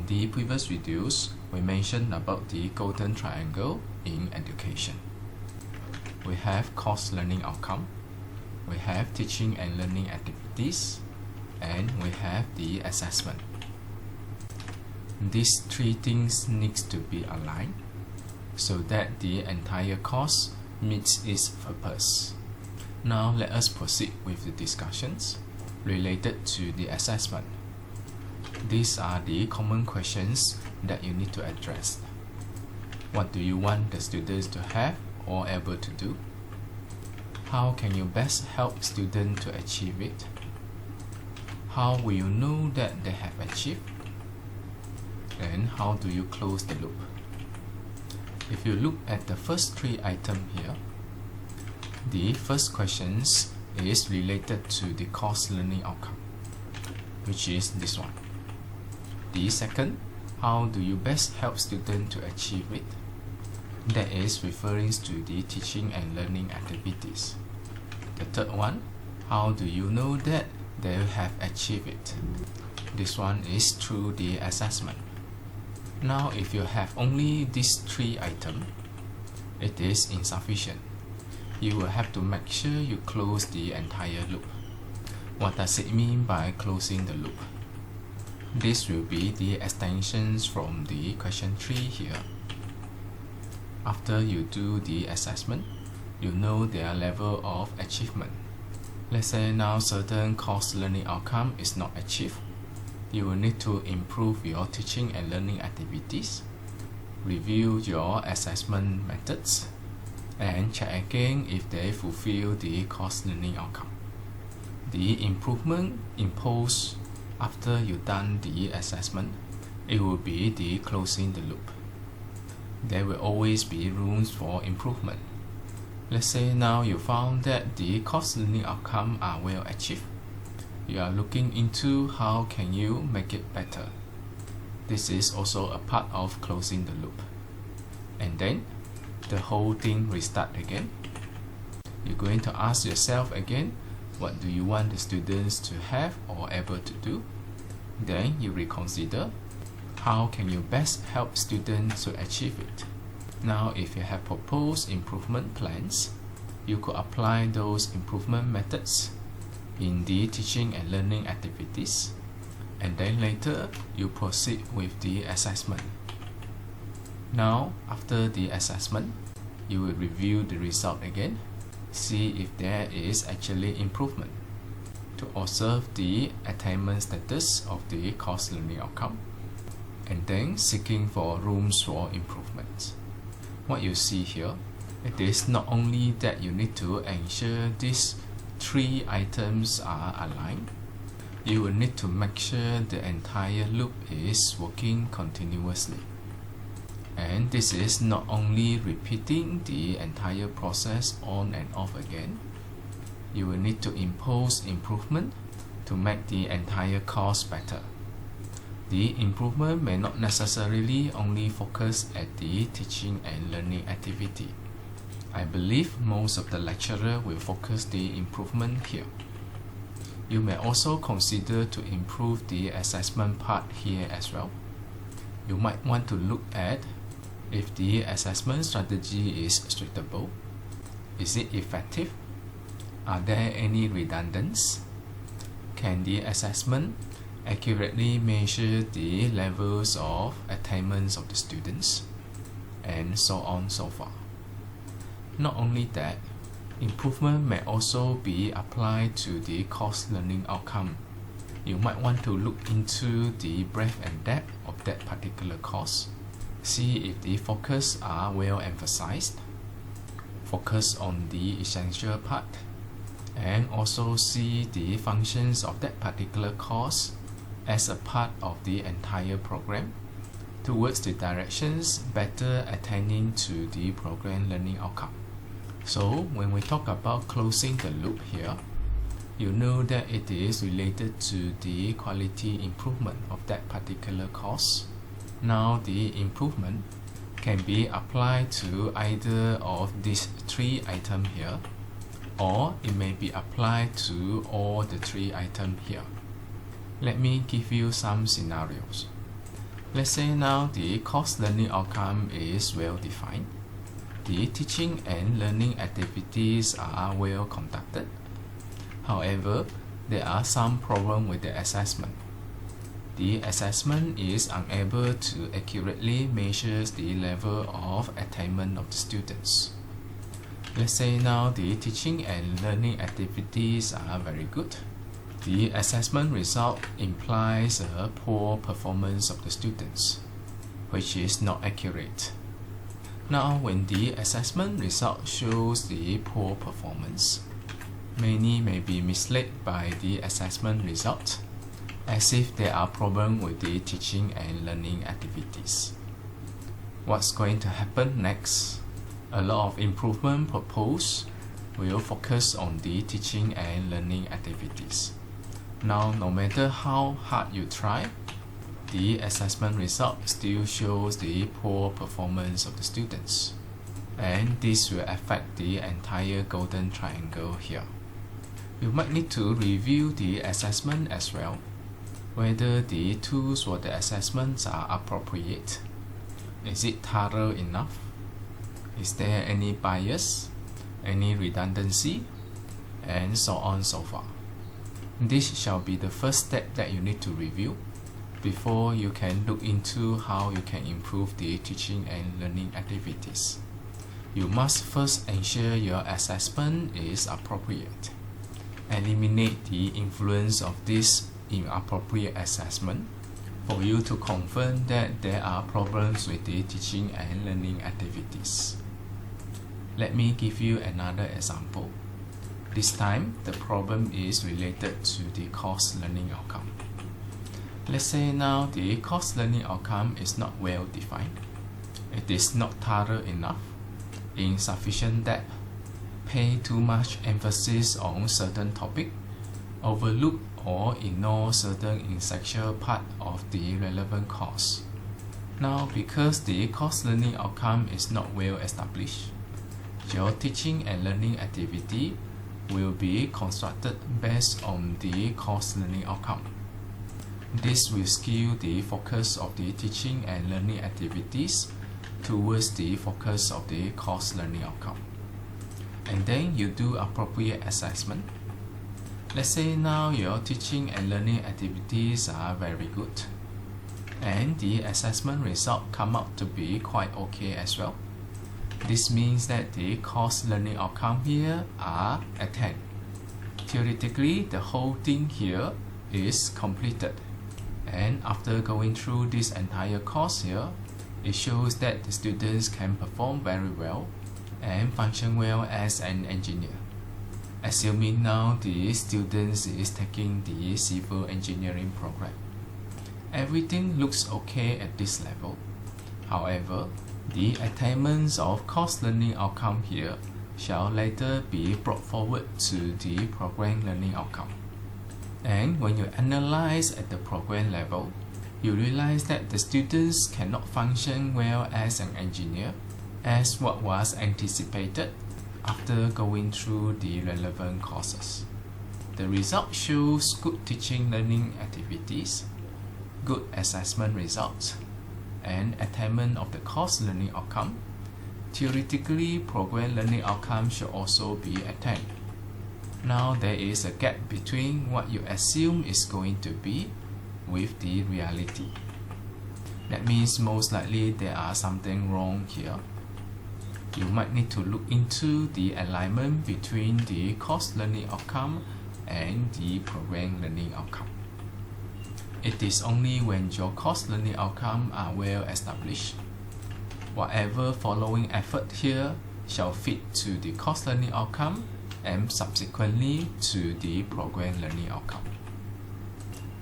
the previous videos, we mentioned about the golden triangle in education. We have course learning outcome, we have teaching and learning activities, and we have the assessment. These three things needs to be aligned so that the entire course meets its purpose. Now let us proceed with the discussions related to the assessment. These are the common questions that you need to address. What do you want the students to have or able to do? How can you best help students to achieve it? How will you know that they have achieved? And how do you close the loop? If you look at the first three items here, the first questions is related to the course learning outcome, which is this one. The second, how do you best help students to achieve it? That is referring to the teaching and learning activities. The third one, how do you know that they have achieved it? This one is through the assessment. Now, if you have only these three items, it is insufficient. You will have to make sure you close the entire loop. What does it mean by closing the loop? This will be the extensions from the question 3 here. After you do the assessment, you know their level of achievement. Let's say now certain course learning outcome is not achieved. You will need to improve your teaching and learning activities, review your assessment methods, and check again if they fulfill the course learning outcome. The improvement imposed after you done the assessment, it will be the closing the loop. There will always be rooms for improvement. Let's say now you found that the course learning outcome are well achieved. You are looking into how can you make it better. This is also a part of closing the loop. And then the whole thing restart again. You're going to ask yourself again, what do you want the students to have or able to do? Then you reconsider, how can you best help students to achieve it? Now, if you have proposed improvement plans, you could apply those improvement methods in the teaching and learning activities, and then later you proceed with the assessment. Now, after the assessment, you will review the result again, see if there is actually improvement, to observe the attainment status of the course learning outcome, and then seeking for rooms for improvement. What you see here, it is not only that you need to ensure these three items are aligned, you will need to make sure the entire loop is working continuously. And this is not only repeating the entire process on and off again. You will need to impose improvement to make the entire course better. The improvement may not necessarily only focus at the teaching and learning activity. I believe most of the lecturer will focus the improvement here. You may also consider to improve the assessment part here as well. You might want to look at if the assessment strategy is suitable. Is it effective? Are there any redundancies? Can the assessment accurately measure the levels of attainments of the students? And so on so forth. Not only that, improvement may also be applied to the course learning outcome. You might want to look into the breadth and depth of that particular course. See if the focus are well emphasized, focus on the essential part, and also see the functions of that particular course as a part of the entire program towards the directions better attaining to the program learning outcome. So when we talk about closing the loop here, you know that it is related to the quality improvement of that particular course. Now the improvement can be applied to either of these three items here, or it may be applied to all the three items here. Let me give you some scenarios. Let's say now the course learning outcome is well defined. The teaching and learning activities are well conducted. However, there are some problems with the assessment. The assessment is unable to accurately measure the level of attainment of the students. Let's say now the teaching and learning activities are very good. The assessment result implies a poor performance of the students, which is not accurate. Now, when the assessment result shows the poor performance, many may be misled by the assessment result, as if there are problems with the teaching and learning activities. What's going to happen next? A lot of improvement proposed will focus on the teaching and learning activities. Now, no matter how hard you try, the assessment result still shows the poor performance of the students, and this will affect the entire golden triangle here. You might need to review the assessment as well, whether the tools for the assessments are appropriate. Is it thorough enough? Is there any bias, any redundancy, and so on so far. This shall be the first step that you need to review before you can look into how you can improve the teaching and learning activities. You must first ensure your assessment is appropriate. Eliminate the influence of this inappropriate assessment for you to confirm that there are problems with the teaching and learning activities. Let me give you another example. This time, the problem is related to the course learning outcome. Let's say now the course learning outcome is not well defined. It is not thorough enough, insufficient depth, pay too much emphasis on certain topic, overlook or ignore certain essential part of the relevant course. Now, because the course learning outcome is not well established, your teaching and learning activity will be constructed based on the course learning outcome. This will skew the focus of the teaching and learning activities towards the focus of the course learning outcome. And then you do appropriate assessment. Let's say now your teaching and learning activities are very good, and the assessment result come out to be quite okay as well. This means that the course learning outcome here are attained. Theoretically, the whole thing here is completed. And after going through this entire course here, it shows that the students can perform very well and function well as an engineer. Assuming now the students is taking the civil engineering program. Everything looks okay at this level. However, the attainments of course learning outcome here shall later be brought forward to the program learning outcome. And when you analyze at the program level, you realize that the students cannot function well as an engineer as what was anticipated after going through the relevant courses. The result shows good teaching learning activities, good assessment results, and attainment of the course learning outcome. Theoretically, program learning outcome should also be attained. Now there is a gap between what you assume is going to be with the reality. That means most likely there are something wrong here. You might need to look into the alignment between the course learning outcome and the program learning outcome. It is only when your course learning outcome are well established, whatever following effort here shall fit to the course learning outcome and subsequently to the program learning outcome.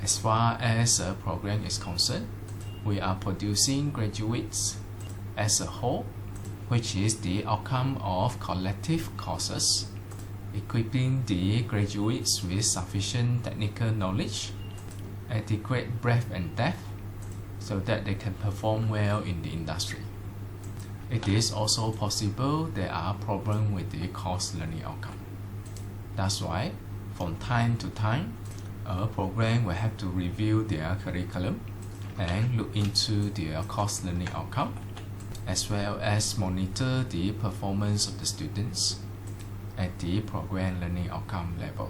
As far as a program is concerned, we are producing graduates as a whole, which is the outcome of collective courses, equipping the graduates with sufficient technical knowledge, adequate breadth and depth, so that they can perform well in the industry. It is also possible there are problems with the course learning outcome. That's why, from time to time, a program will have to review their curriculum and look into their course learning outcome, as well as monitor the performance of the students at the program learning outcome level.